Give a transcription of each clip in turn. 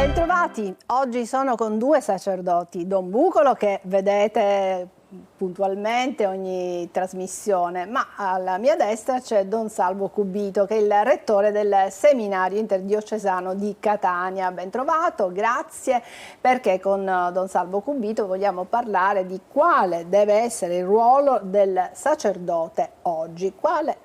Bentrovati, oggi sono con due sacerdoti, Don Bucolo che vedete puntualmente ogni trasmissione, ma alla mia destra c'è Don Salvo Cubito che è il rettore del seminario interdiocesano di Catania. Bentrovato, grazie, perché con Don Salvo Cubito vogliamo parlare di quale deve essere il ruolo del sacerdote oggi, quale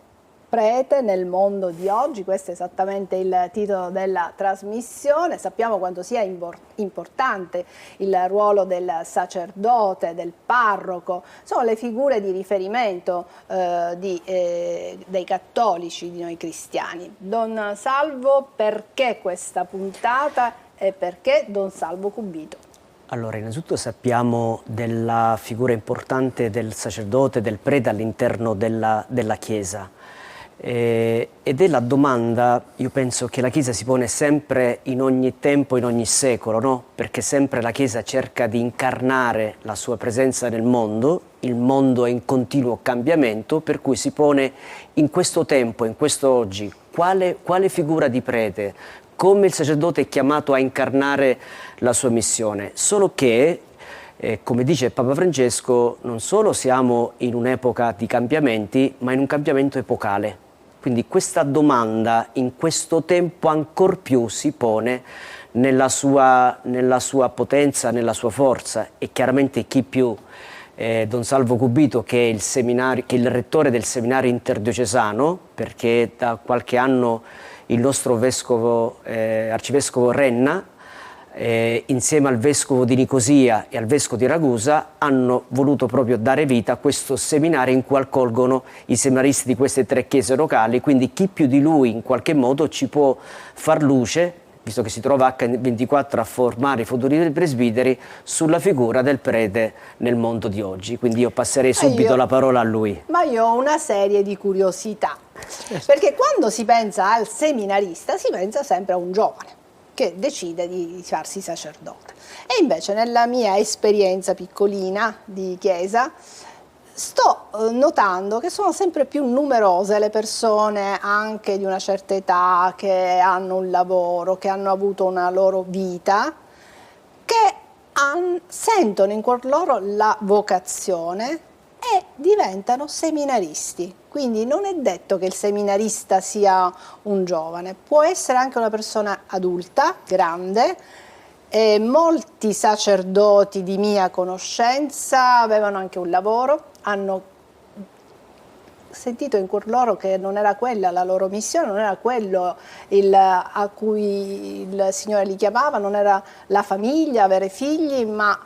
prete nel mondo di oggi. Questo è esattamente il titolo della trasmissione. Sappiamo quanto sia importante il ruolo del sacerdote, del parroco, sono le figure di riferimento dei cattolici, di noi cristiani. Don Salvo, perché questa puntata e perché Don Salvo Cubito? Allora, innanzitutto sappiamo della figura importante del sacerdote, del prete all'interno della Chiesa. Ed è la domanda, io penso, che la Chiesa si pone sempre in ogni tempo, in ogni secolo, no? Perché sempre la Chiesa cerca di incarnare la sua presenza nel mondo, il mondo è in continuo cambiamento, per cui si pone in questo tempo, in questo oggi, quale figura di prete, come il sacerdote è chiamato a incarnare la sua missione. Solo che, come dice Papa Francesco, non solo siamo in un'epoca di cambiamenti, ma in un cambiamento epocale. Quindi questa domanda in questo tempo ancor più si pone nella sua potenza, nella sua forza, e chiaramente chi più Don Salvo Cubito, che è il rettore del seminario interdiocesano, perché da qualche anno il nostro arcivescovo Renna, insieme al vescovo di Nicosia e al vescovo di Ragusa, hanno voluto proprio dare vita a questo seminario in cui accolgono i seminaristi di queste tre chiese locali. Quindi chi più di lui in qualche modo ci può far luce, visto che si trova H24 a formare i futuri presbiteri, sulla figura del prete nel mondo di oggi. Quindi io passerei subito la parola a lui. Ma io ho una serie di curiosità, perché quando si pensa al seminarista si pensa sempre a un giovane che decide di farsi sacerdote. E invece nella mia esperienza piccolina di chiesa sto notando che sono sempre più numerose le persone anche di una certa età, che hanno un lavoro, che hanno avuto una loro vita, che sentono in cuor loro la vocazione e diventano seminaristi. Quindi non è detto che il seminarista sia un giovane, può essere anche una persona adulta, grande. Molti sacerdoti di mia conoscenza avevano anche un lavoro, hanno sentito in cuor loro che non era quella la loro missione, non era quello a cui il Signore li chiamava, non era la famiglia, avere figli, ma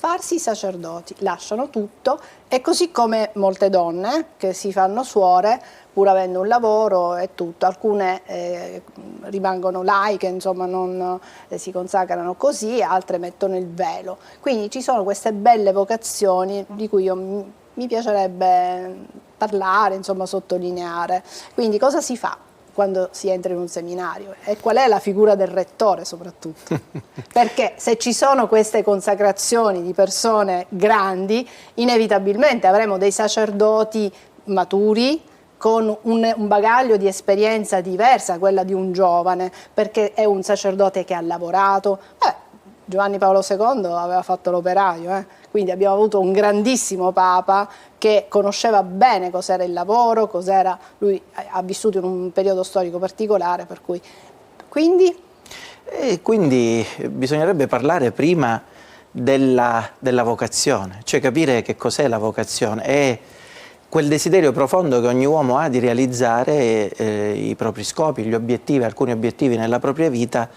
farsi sacerdoti, lasciano tutto. E così come molte donne che si fanno suore pur avendo un lavoro e tutto, alcune rimangono laiche, insomma non si consacrano così, altre mettono il velo. Quindi ci sono queste belle vocazioni di cui mi piacerebbe parlare, insomma sottolineare. Quindi cosa si fa quando si entra in un seminario e qual è la figura del rettore soprattutto? Perché se ci sono queste consacrazioni di persone grandi, inevitabilmente avremo dei sacerdoti maturi con un bagaglio di esperienza diversa da quella di un giovane, perché è un sacerdote che ha lavorato. Giovanni Paolo II aveva fatto l'operaio, quindi abbiamo avuto un grandissimo Papa che conosceva bene cos'era il lavoro, lui ha vissuto in un periodo storico particolare, per cui quindi bisognerebbe parlare prima della vocazione, cioè capire che cos'è la vocazione. È quel desiderio profondo che ogni uomo ha di realizzare i propri scopi, gli obiettivi, alcuni obiettivi nella propria vita,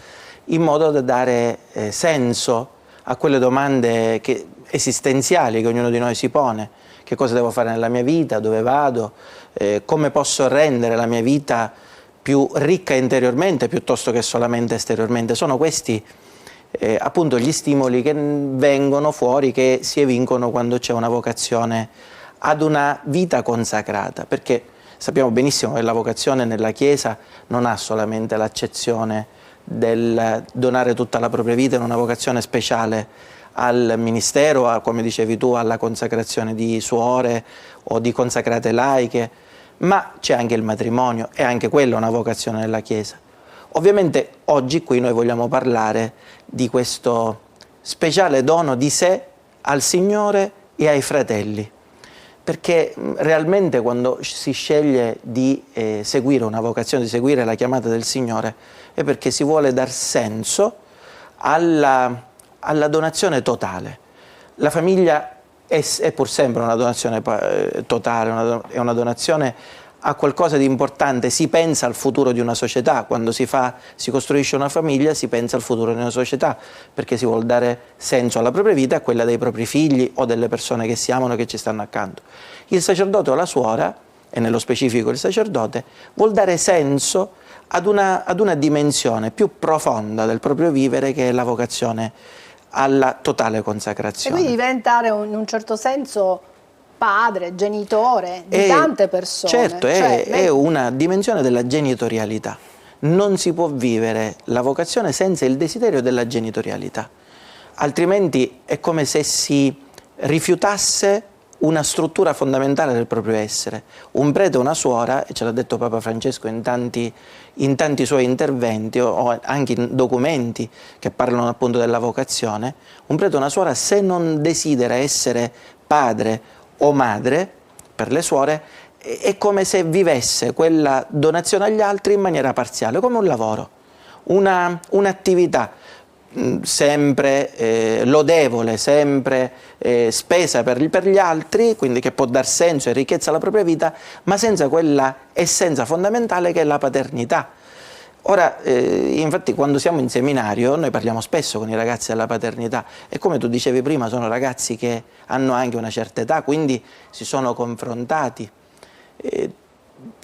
in modo da dare senso a quelle domande esistenziali che ognuno di noi si pone. Che cosa devo fare nella mia vita, dove vado, come posso rendere la mia vita più ricca interiormente piuttosto che solamente esteriormente. Sono questi appunto gli stimoli che vengono fuori, che si evincono quando c'è una vocazione ad una vita consacrata, perché sappiamo benissimo che la vocazione nella Chiesa non ha solamente l'accezione del donare tutta la propria vita in una vocazione speciale al ministero, come dicevi tu, alla consacrazione di suore o di consacrate laiche, ma c'è anche il matrimonio, e anche quella è una vocazione nella Chiesa. Ovviamente oggi qui noi vogliamo parlare di questo speciale dono di sé al Signore e ai fratelli, perché realmente quando si sceglie di seguire una vocazione, di seguire la chiamata del Signore, è perché si vuole dar senso alla donazione totale. La famiglia è pur sempre una donazione totale, è una donazione a qualcosa di importante. Si pensa al futuro di una società, quando si costruisce una famiglia si pensa al futuro di una società, perché si vuole dare senso alla propria vita e a quella dei propri figli o delle persone che si amano, che ci stanno accanto. Il sacerdote o la suora, e nello specifico il sacerdote, vuol dare senso ad una dimensione più profonda del proprio vivere, che è la vocazione alla totale consacrazione. E quindi diventare in un certo senso padre, genitore di tante persone. Certo, è una dimensione della genitorialità. Non si può vivere la vocazione senza il desiderio della genitorialità, altrimenti è come se si rifiutasse una struttura fondamentale del proprio essere. Un prete o una suora, e ce l'ha detto Papa Francesco in tanti suoi interventi o anche in documenti che parlano appunto della vocazione, un prete o una suora, se non desidera essere padre o madre per le suore, è come se vivesse quella donazione agli altri in maniera parziale, come un lavoro, un'attività sempre lodevole, sempre spesa per gli altri, quindi che può dar senso e ricchezza alla propria vita, ma senza quella essenza fondamentale che è la paternità. Ora, infatti, quando siamo in seminario noi parliamo spesso con i ragazzi della paternità, e come tu dicevi prima sono ragazzi che hanno anche una certa età, quindi si sono confrontati.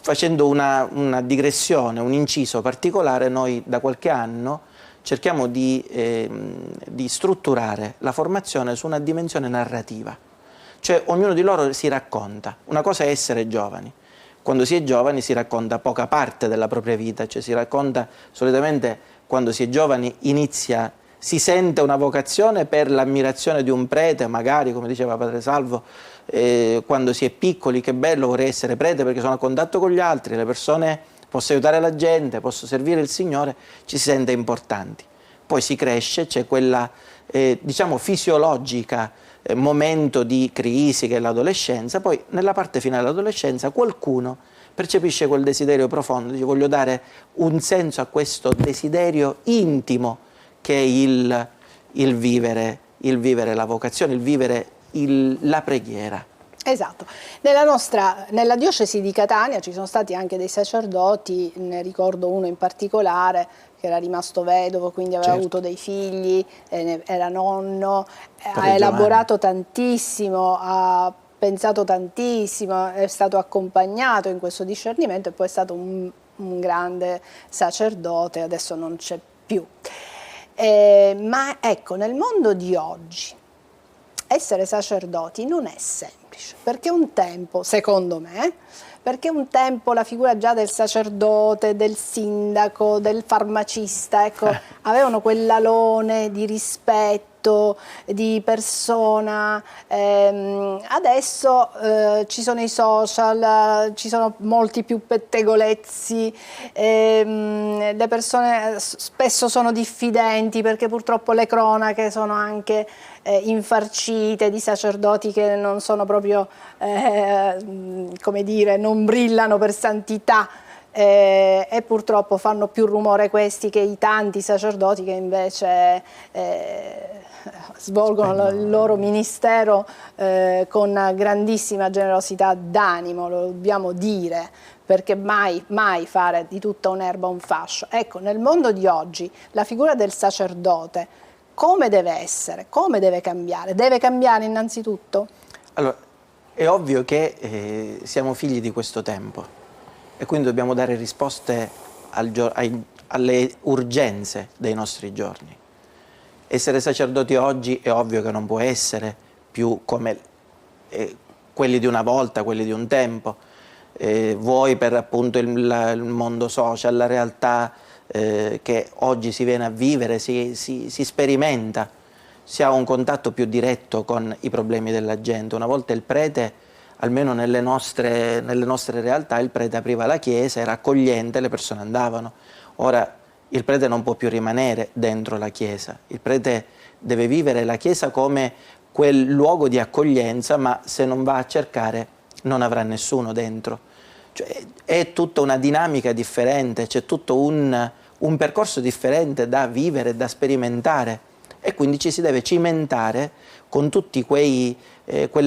Facendo una digressione, un inciso particolare, noi da qualche anno cerchiamo di strutturare la formazione su una dimensione narrativa, cioè ognuno di loro si racconta. Una cosa è essere giovani. Quando si è giovani si racconta poca parte della propria vita, cioè si racconta solitamente, quando si è giovani si sente una vocazione per l'ammirazione di un prete, magari come diceva Padre Salvo, quando si è piccoli, che bello, vorrei essere prete perché sono a contatto con gli altri, le persone, posso aiutare la gente, posso servire il Signore, ci si sente importanti. Poi si cresce, c'è quella diciamo fisiologica momento di crisi che è l'adolescenza, poi nella parte finale dell'adolescenza qualcuno percepisce quel desiderio profondo, dice voglio dare un senso a questo desiderio intimo che è il vivere la vocazione, il vivere la preghiera. Esatto. Nella diocesi di Catania ci sono stati anche dei sacerdoti, ne ricordo uno in particolare che era rimasto vedovo, quindi aveva avuto dei figli, era nonno, ha elaborato tantissimo, ha pensato tantissimo, è stato accompagnato in questo discernimento e poi è stato un grande sacerdote, adesso non c'è più. Ma ecco, nel mondo di oggi essere sacerdoti non è semplice, perché un tempo, secondo me, la figura già del sacerdote, del sindaco, del farmacista, ecco, avevano quell'alone di rispetto, di persona. Adesso ci sono i social, ci sono molti più pettegolezzi, le persone spesso sono diffidenti perché purtroppo le cronache sono anche infarcite di sacerdoti che non sono proprio, come dire, non brillano per santità, e purtroppo fanno più rumore questi che i tanti sacerdoti che invece svolgono il loro ministero con grandissima generosità d'animo, lo dobbiamo dire, perché mai fare di tutta un'erba un fascio. Ecco, nel mondo di oggi la figura del sacerdote come deve essere? Come deve cambiare? Deve cambiare innanzitutto? Allora, è ovvio che siamo figli di questo tempo e quindi dobbiamo dare risposte alle urgenze dei nostri giorni. Essere sacerdoti oggi è ovvio che non può essere più come quelli di una volta, quelli di un tempo, vuoi per appunto il mondo social, la realtà che oggi si viene a vivere, si sperimenta, si ha un contatto più diretto con i problemi della gente. Una volta il prete, almeno nelle nostre realtà, il prete apriva la chiesa, era accogliente, le persone andavano. Ora il prete non può più rimanere dentro la Chiesa, il prete deve vivere la Chiesa come quel luogo di accoglienza, ma se non va a cercare non avrà nessuno dentro. Cioè, è tutta una dinamica differente, c'è tutto un percorso differente da vivere, da sperimentare, e quindi ci si deve cimentare con tutti quelle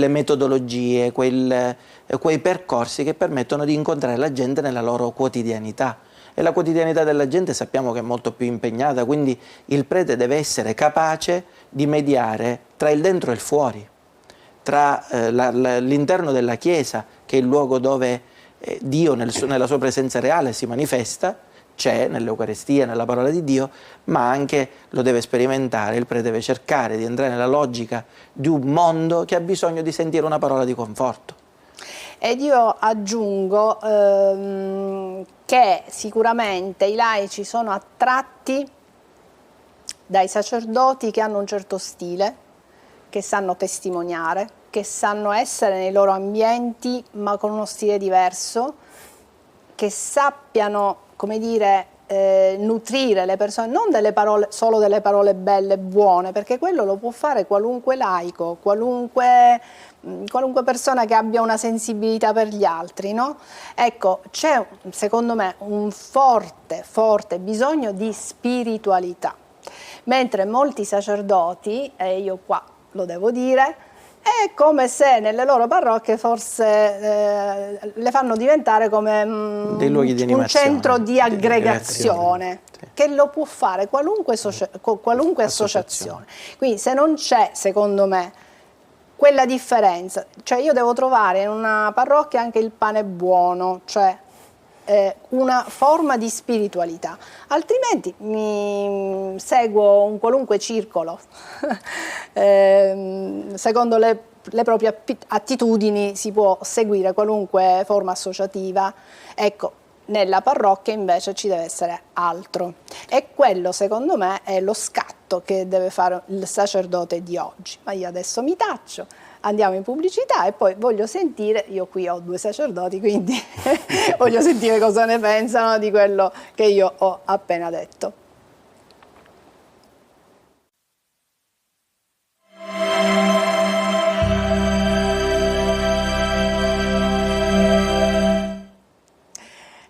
metodologie, quei percorsi che permettono di incontrare la gente nella loro quotidianità. E la quotidianità della gente sappiamo che è molto più impegnata, quindi il prete deve essere capace di mediare tra il dentro e il fuori, tra l'interno della Chiesa, che è il luogo dove Dio nella sua presenza reale si manifesta, c'è nell'Eucaristia, nella parola di Dio, ma anche lo deve sperimentare, il prete deve cercare di entrare nella logica di un mondo che ha bisogno di sentire una parola di conforto. Ed io aggiungo che sicuramente i laici sono attratti dai sacerdoti che hanno un certo stile, che sanno testimoniare, che sanno essere nei loro ambienti ma con uno stile diverso, che sappiano, come dire, nutrire le persone, non solo delle parole belle e buone, perché quello lo può fare qualunque laico, qualunque persona che abbia una sensibilità per gli altri, no? Ecco, c'è secondo me un forte bisogno di spiritualità, mentre molti sacerdoti, e io qua lo devo dire, è come se nelle loro parrocchie forse le fanno diventare come dei luoghi di un centro di aggregazione, sì, che lo può fare qualunque associazione. Quindi se non c'è, secondo me, quella differenza, cioè io devo trovare in una parrocchia anche il pane buono, cioè una forma di spiritualità, altrimenti mi seguo un qualunque circolo secondo le proprie attitudini si può seguire qualunque forma associativa. Ecco, nella parrocchia invece ci deve essere altro, e quello secondo me è lo scatto che deve fare il sacerdote di oggi. Ma io adesso mi taccio, andiamo in pubblicità e poi voglio sentire, io qui ho 2 sacerdoti, quindi voglio sentire cosa ne pensano di quello che io ho appena detto.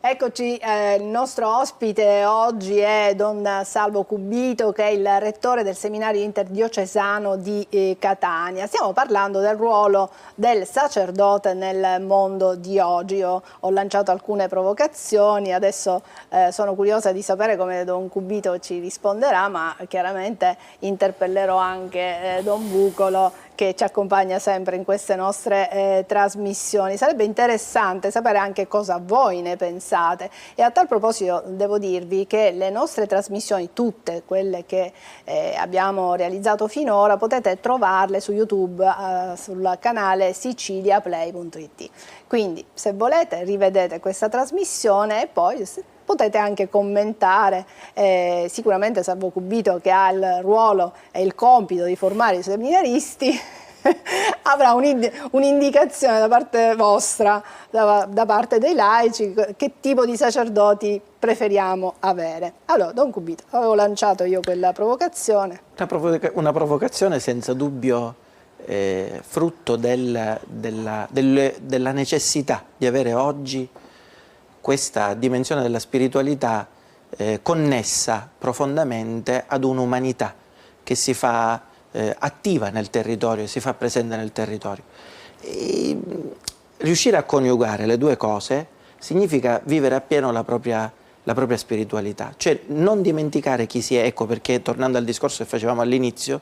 Eccoci, il nostro ospite oggi è Don Salvo Cubito, che è il rettore del seminario interdiocesano di Catania. Stiamo parlando del ruolo del sacerdote nel mondo di oggi. Io ho lanciato alcune provocazioni, adesso sono curiosa di sapere come Don Cubito ci risponderà, ma chiaramente interpellerò anche Don Bucolo, che ci accompagna sempre in queste nostre trasmissioni. Sarebbe interessante sapere anche cosa voi ne pensate, e a tal proposito devo dirvi che le nostre trasmissioni, tutte quelle che abbiamo realizzato finora, potete trovarle su YouTube sul canale siciliaplay.it. Quindi se volete rivedete questa trasmissione e poi potete anche commentare. Sicuramente Salvo Cubito, che ha il ruolo e il compito di formare i seminaristi, avrà un'indicazione da parte vostra, da parte dei laici, che tipo di sacerdoti preferiamo avere. Allora, Don Cubito, avevo lanciato io quella provocazione. Una provocazione senza dubbio frutto della necessità di avere oggi questa dimensione della spiritualità connessa profondamente ad un'umanità che si fa attiva nel territorio, si fa presente nel territorio. E riuscire a coniugare le due cose significa vivere appieno la propria spiritualità, cioè non dimenticare chi si è. Ecco perché, tornando al discorso che facevamo all'inizio,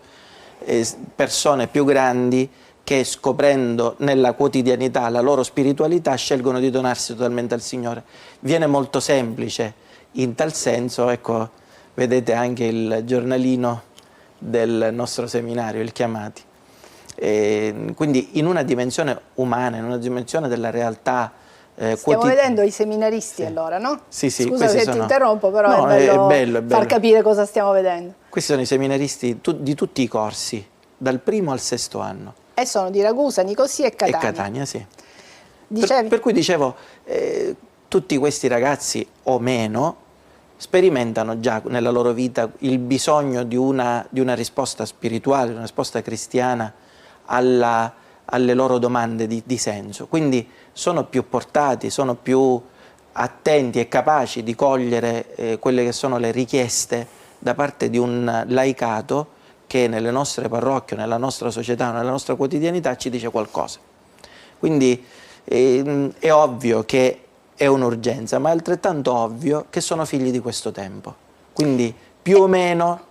persone più grandi che, scoprendo nella quotidianità la loro spiritualità, scelgono di donarsi totalmente al Signore. Viene molto semplice in tal senso. Ecco, vedete anche il giornalino del nostro seminario, il Chiamati. Quindi in una dimensione umana, in una dimensione della realtà stiamo vedendo i seminaristi, sì. Allora, no? Sì, sì. Scusa se ti interrompo, però no, è bello far capire cosa stiamo vedendo. Questi sono i seminaristi di tutti i corsi, dal 1° al 6° anno. E sono di Ragusa, Nicosia e Catania. E Catania, sì. Per cui dicevo, tutti questi ragazzi o meno sperimentano già nella loro vita il bisogno di una risposta spirituale, di una risposta cristiana alle loro domande di senso. Quindi sono più portati, sono più attenti e capaci di cogliere quelle che sono le richieste da parte di un laicato che nelle nostre parrocchie, nella nostra società, nella nostra quotidianità ci dice qualcosa. Quindi è ovvio che è un'urgenza, ma è altrettanto ovvio che sono figli di questo tempo. Quindi più o meno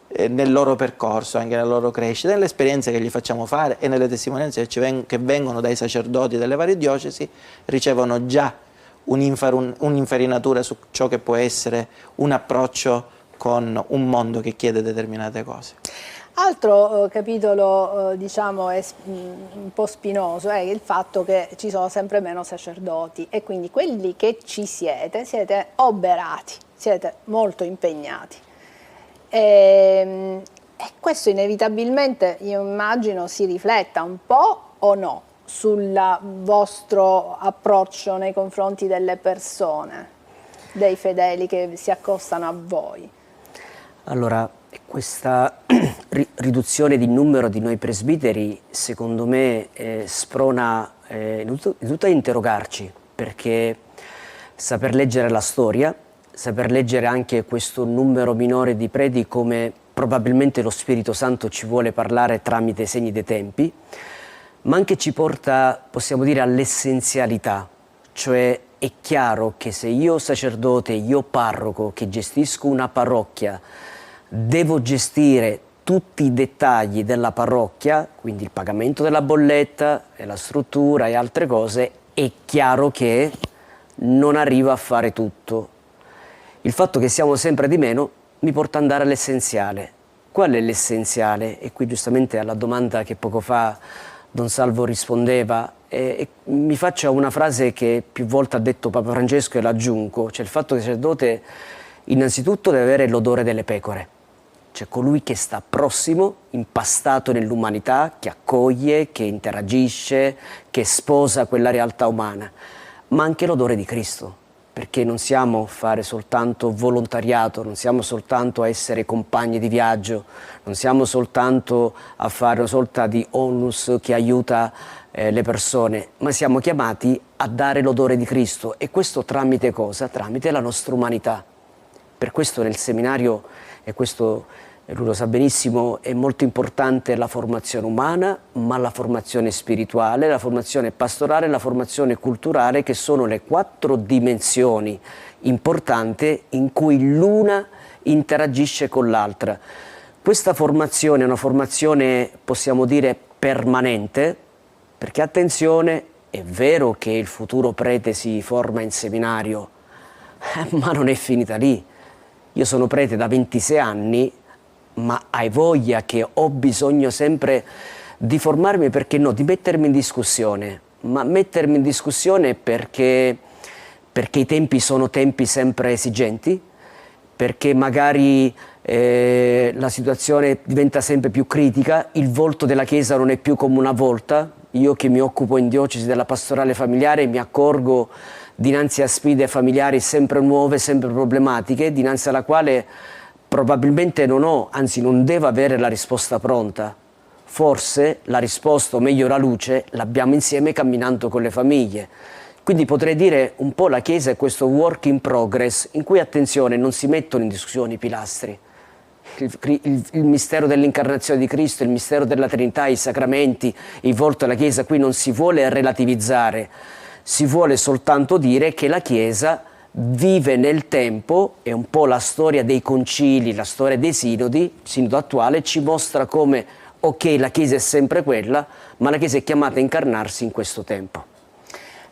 nel loro percorso, anche nella loro crescita, nelle esperienze che gli facciamo fare e nelle testimonianze che vengono dai sacerdoti delle varie diocesi, ricevono già un'infarinatura su ciò che può essere un approccio con un mondo che chiede determinate cose. Altro capitolo diciamo un po' spinoso è il fatto che ci sono sempre meno sacerdoti e quindi quelli che ci siete oberati, siete molto impegnati. E questo inevitabilmente, io immagino, si rifletta un po' o no sul vostro approccio nei confronti delle persone, dei fedeli che si accostano a voi. Allora, questa riduzione di numero di noi presbiteri, secondo me, sprona innanzitutto a interrogarci, perché saper leggere la storia, saper leggere anche questo numero minore di preti, come probabilmente lo Spirito Santo ci vuole parlare tramite i segni dei tempi, ma anche ci porta, possiamo dire, all'essenzialità, cioè è chiaro che se io sacerdote, io parroco che gestisco una parrocchia, devo gestire tutti i dettagli della parrocchia, quindi il pagamento della bolletta e la struttura e altre cose, è chiaro che non arrivo a fare tutto. Il fatto che siamo sempre di meno mi porta ad andare all'essenziale. Qual è l'essenziale? E qui giustamente alla domanda che poco fa Don Salvo rispondeva, mi faccia una frase che più volte ha detto Papa Francesco e l'aggiungo, cioè il fatto che il sacerdote innanzitutto deve avere l'odore delle pecore, cioè colui che sta prossimo, impastato nell'umanità, che accoglie, che interagisce, che sposa quella realtà umana, ma anche l'odore di Cristo, perché non siamo a fare soltanto volontariato, non siamo soltanto a essere compagni di viaggio, non siamo soltanto a fare una sorta di onus che aiuta le persone, ma siamo chiamati a dare l'odore di Cristo, e questo tramite cosa? Tramite la nostra umanità. Per questo nel seminario, e questo lui lo sa benissimo, è molto importante la formazione umana, ma la formazione spirituale, la formazione pastorale, la formazione culturale, che sono le 4 dimensioni importanti in cui l'una interagisce con l'altra. Questa formazione è una formazione, possiamo dire, permanente, perché attenzione, è vero che il futuro prete si forma in seminario, ma non è finita lì. Io sono prete da 26 anni, ma hai voglia che ho bisogno sempre di formarmi, perché no, di mettermi in discussione, ma mettermi in discussione perché i tempi sono tempi sempre esigenti, perché magari la situazione diventa sempre più critica, il volto della Chiesa non è più come una volta. Io che mi occupo in diocesi della pastorale familiare mi accorgo dinanzi a sfide familiari sempre nuove, sempre problematiche, dinanzi alla quale probabilmente non ho, anzi non devo avere la risposta pronta. Forse la risposta, o meglio la luce, l'abbiamo insieme camminando con le famiglie. Quindi potrei dire un po' la Chiesa è questo work in progress, in cui, attenzione, non si mettono in discussione i pilastri. Il mistero dell'incarnazione di Cristo, il mistero della Trinità, i sacramenti, il volto della Chiesa, qui non si vuole relativizzare, si vuole soltanto dire che la Chiesa vive nel tempo, e un po' la storia dei concili, la storia dei sinodi, il sinodo attuale ci mostra come, ok, la Chiesa è sempre quella, ma la Chiesa è chiamata a incarnarsi in questo tempo.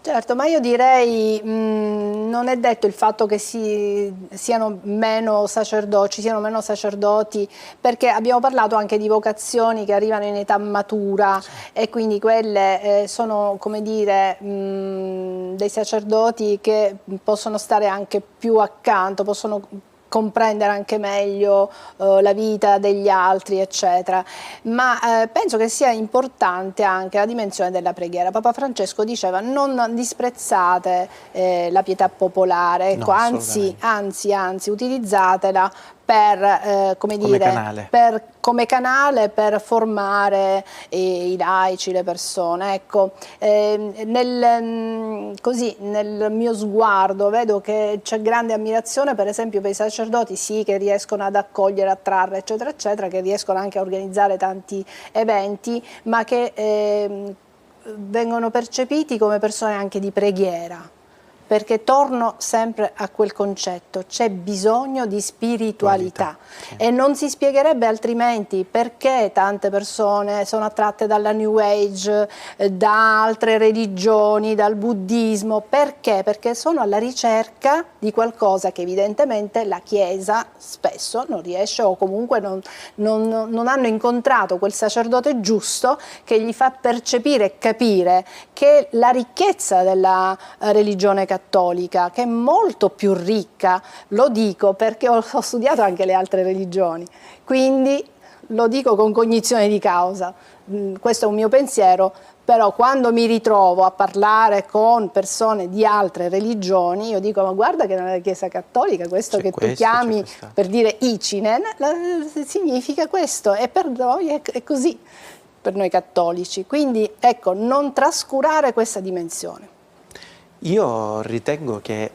Certo, ma io direi non è detto il fatto che siano meno sacerdoti, perché abbiamo parlato anche di vocazioni che arrivano in età matura, sì, e quindi quelle sono, come dire, dei sacerdoti che possono stare anche più accanto, possono comprendere anche meglio la vita degli altri, eccetera. Ma penso che sia importante anche la dimensione della preghiera. Papa Francesco diceva: non disprezzate la pietà popolare, ecco, No, anzi, utilizzatela per, come canale per formare i laici, le persone. Ecco, così nel mio sguardo vedo che c'è grande ammirazione, per esempio, per i sacerdoti, sì, che riescono ad accogliere, attrarre, eccetera, eccetera, che riescono anche a organizzare tanti eventi, ma che vengono percepiti come persone anche di preghiera. Perché torno sempre a quel concetto, c'è bisogno di spiritualità, sì. E non si spiegherebbe altrimenti perché tante persone sono attratte dalla New Age, da altre religioni, dal buddismo. Perché? Perché sono alla ricerca di qualcosa che evidentemente la Chiesa spesso non riesce, o comunque non hanno incontrato quel sacerdote giusto che gli fa percepire e capire che la ricchezza della religione cattolica, che è molto più ricca, lo dico perché ho studiato anche le altre religioni, quindi lo dico con cognizione di causa, questo è un mio pensiero, però quando mi ritrovo a parlare con persone di altre religioni, io dico: ma guarda che nella Chiesa cattolica questo che tu chiami, per dire Icinen, significa questo, e per noi è così, per noi cattolici. Quindi ecco, non trascurare questa dimensione. Io ritengo che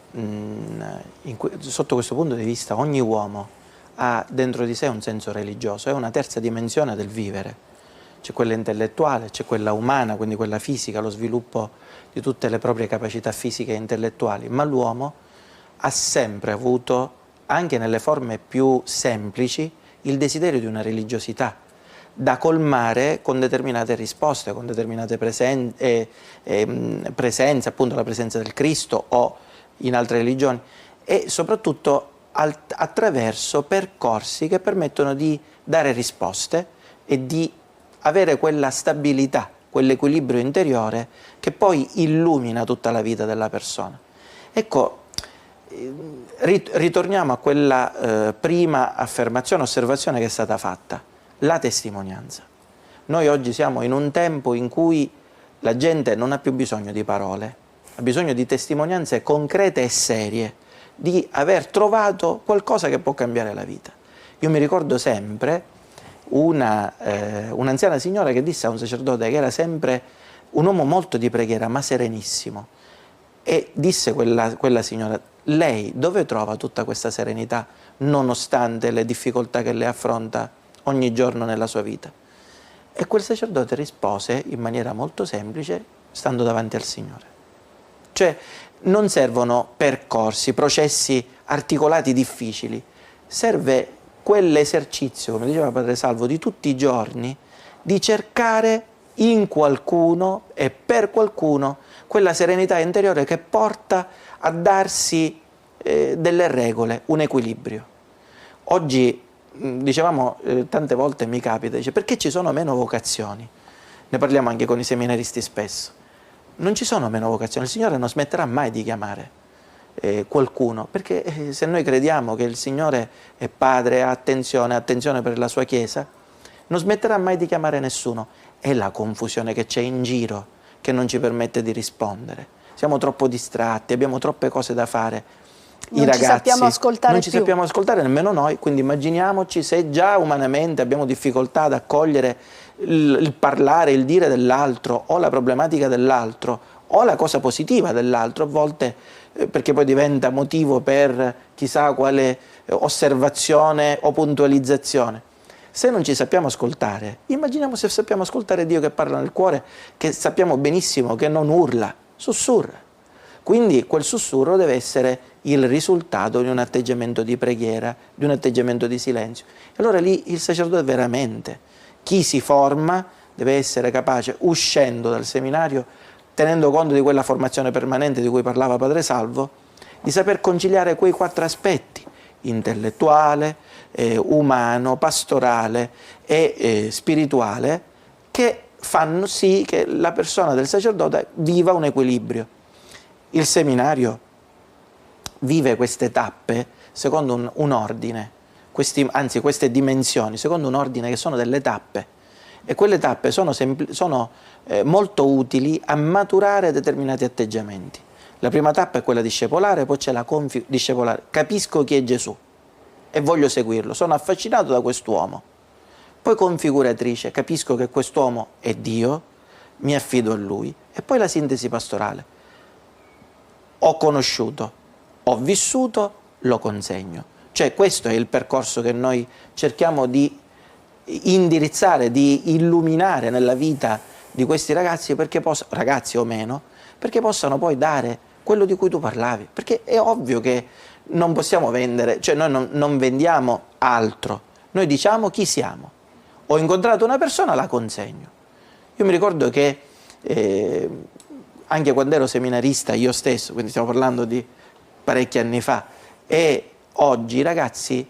sotto questo punto di vista ogni uomo ha dentro di sé un senso religioso, è una terza dimensione del vivere. C'è quella intellettuale, c'è quella umana, quindi quella fisica, lo sviluppo di tutte le proprie capacità fisiche e intellettuali, ma l'uomo ha sempre avuto, anche nelle forme più semplici, il desiderio di una religiosità da colmare con determinate risposte, con determinate presenze, appunto la presenza del Cristo o in altre religioni, e soprattutto attraverso percorsi che permettono di dare risposte e di avere quella stabilità, quell'equilibrio interiore che poi illumina tutta la vita della persona. Ecco, ritorniamo a quella prima affermazione, osservazione che è stata fatta. La testimonianza. Noi oggi siamo in un tempo in cui la gente non ha più bisogno di parole, ha bisogno di testimonianze concrete e serie, di aver trovato qualcosa che può cambiare la vita. Io mi ricordo sempre un'anziana signora che disse a un sacerdote, che era sempre un uomo molto di preghiera, ma serenissimo, e disse quella signora: lei dove trova tutta questa serenità nonostante le difficoltà che lei affronta ogni giorno nella sua vita? E quel sacerdote rispose in maniera molto semplice, stando davanti al Signore. Cioè non servono percorsi, processi articolati difficili, serve quell'esercizio, come diceva Padre Salvo, di tutti i giorni, di cercare in qualcuno e per qualcuno quella serenità interiore che porta a darsi delle regole, un equilibrio. Oggi dicevamo, tante volte mi capita, dice: perché ci sono meno vocazioni? Ne parliamo anche con i seminaristi spesso. Non ci sono meno vocazioni, il Signore non smetterà mai di chiamare qualcuno, perché se noi crediamo che il Signore è Padre, ha attenzione per la sua Chiesa, non smetterà mai di chiamare nessuno. È la confusione che c'è in giro che non ci permette di rispondere. Siamo troppo distratti, abbiamo troppe cose da fare. Non ci sappiamo ascoltare non ci sappiamo ascoltare nemmeno noi, quindi immaginiamoci se già umanamente abbiamo difficoltà ad accogliere il parlare, il dire dell'altro, o la problematica dell'altro, o la cosa positiva dell'altro, a volte perché poi diventa motivo per chissà quale osservazione o puntualizzazione. Se non ci sappiamo ascoltare, immaginiamo se sappiamo ascoltare Dio che parla nel cuore, che sappiamo benissimo che non urla, sussurra. Quindi quel sussurro deve essere il risultato di un atteggiamento di preghiera, di un atteggiamento di silenzio. E allora lì il sacerdote veramente, chi si forma, deve essere capace, uscendo dal seminario, tenendo conto di quella formazione permanente di cui parlava Padre Salvo, di saper conciliare quei 4 aspetti: intellettuale, umano, pastorale e spirituale, che fanno sì che la persona del sacerdote viva un equilibrio. Il seminario vive queste tappe secondo un ordine, anzi queste dimensioni, secondo un ordine che sono delle tappe. E quelle tappe sono molto utili a maturare determinati atteggiamenti. La prima tappa è quella discepolare, poi c'è la discepolare. Capisco chi è Gesù e voglio seguirlo, sono affascinato da quest'uomo. Poi configuratrice, capisco che quest'uomo è Dio, mi affido a Lui. E poi la sintesi pastorale. Ho conosciuto, ho vissuto, lo consegno. Cioè questo è il percorso che noi cerchiamo di indirizzare, di illuminare nella vita di questi ragazzi, perché ragazzi o meno, perché possano poi dare quello di cui tu parlavi. Perché è ovvio che non possiamo vendere, cioè noi non vendiamo altro, noi diciamo chi siamo. Ho incontrato una persona, la consegno. Io mi ricordo che anche quando ero seminarista io stesso, quindi stiamo parlando di parecchi anni fa, e oggi i ragazzi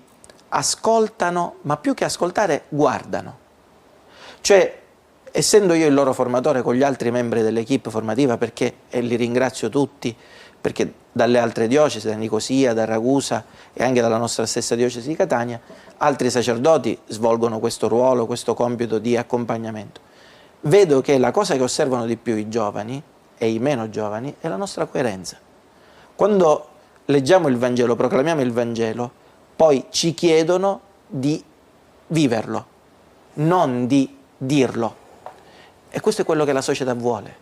ascoltano, ma più che ascoltare guardano. Cioè, essendo io il loro formatore con gli altri membri dell'equipe formativa, e li ringrazio tutti, perché dalle altre diocesi, da Nicosia, da Ragusa e anche dalla nostra stessa diocesi di Catania, altri sacerdoti svolgono questo ruolo, questo compito di accompagnamento. Vedo che la cosa che osservano di più i giovani e i meno giovani è la nostra coerenza. Quando leggiamo il Vangelo, proclamiamo il Vangelo, poi ci chiedono di viverlo, non di dirlo. E questo è quello che la società vuole.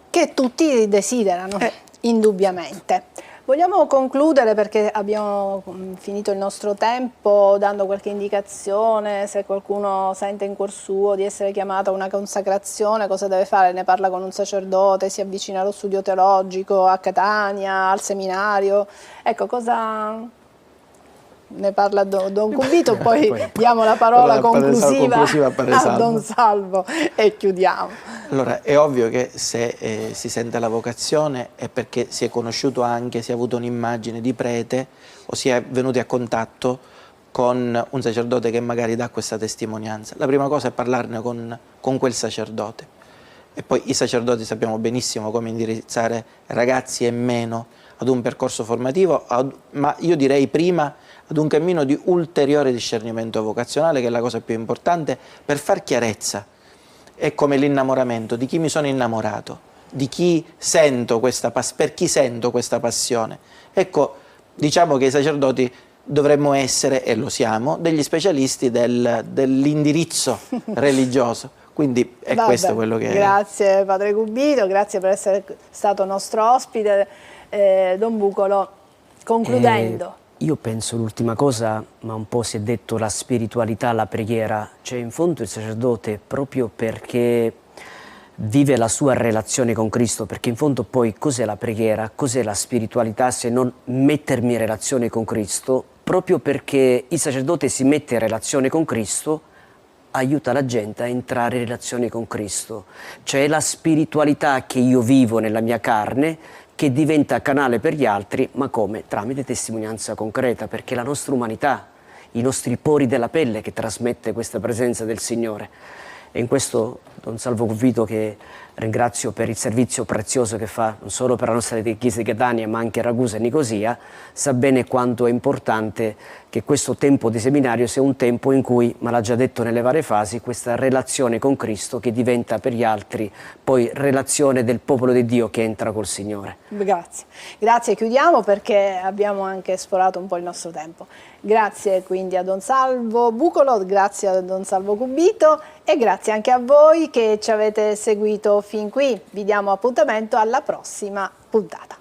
Che tutti desiderano, indubbiamente. Vogliamo concludere, perché abbiamo finito il nostro tempo, dando qualche indicazione, se qualcuno sente in cuor suo di essere chiamato a una consacrazione, cosa deve fare? Ne parla con un sacerdote, si avvicina allo studio teologico, a Catania, al seminario. Ecco, cosa ne parla Don Cubito, poi diamo la parola conclusiva a Don Salvo e chiudiamo. Allora, è ovvio che se si sente la vocazione è perché si è conosciuto anche, si è avuto un'immagine di prete o si è venuti a contatto con un sacerdote che magari dà questa testimonianza. La prima cosa è parlarne con quel sacerdote. E poi i sacerdoti sappiamo benissimo come indirizzare ragazzi e meno ad un percorso formativo, ma io direi prima ad un cammino di ulteriore discernimento vocazionale, che è la cosa più importante per far chiarezza. È come l'innamoramento, di chi mi sono innamorato, di chi sento per chi sento questa passione. Ecco, diciamo che i sacerdoti dovremmo essere, e lo siamo, degli specialisti dell'indirizzo religioso. Quindi è questo quello che... Grazie Padre Cubito, grazie per essere stato nostro ospite. Don Bucolo, concludendo. Io penso l'ultima cosa, ma un po' si è detto, la spiritualità, la preghiera. Cioè in fondo il sacerdote, proprio perché vive la sua relazione con Cristo, perché in fondo poi cos'è la preghiera, cos'è la spiritualità se non mettermi in relazione con Cristo? Proprio perché il sacerdote si mette in relazione con Cristo, aiuta la gente a entrare in relazione con Cristo. Cioè è la spiritualità che io vivo nella mia carne, che diventa canale per gli altri, ma come? Tramite testimonianza concreta, perché la nostra umanità, i nostri pori della pelle che trasmette questa presenza del Signore. E in questo Don Salvo Cubito, che ringrazio per il servizio prezioso che fa, non solo per la nostra Chiesa di Catania, ma anche Ragusa e Nicosia, sa bene quanto è importante che questo tempo di seminario sia un tempo in cui, ma l'ha già detto nelle varie fasi, questa relazione con Cristo che diventa per gli altri poi relazione del popolo di Dio che entra col Signore. Grazie. Grazie, chiudiamo perché abbiamo anche sforato un po' il nostro tempo. Grazie quindi a Don Salvo Bucolo, grazie a Don Salvo Cubito e grazie anche a voi che ci avete seguito fin qui. Vi diamo appuntamento alla prossima puntata.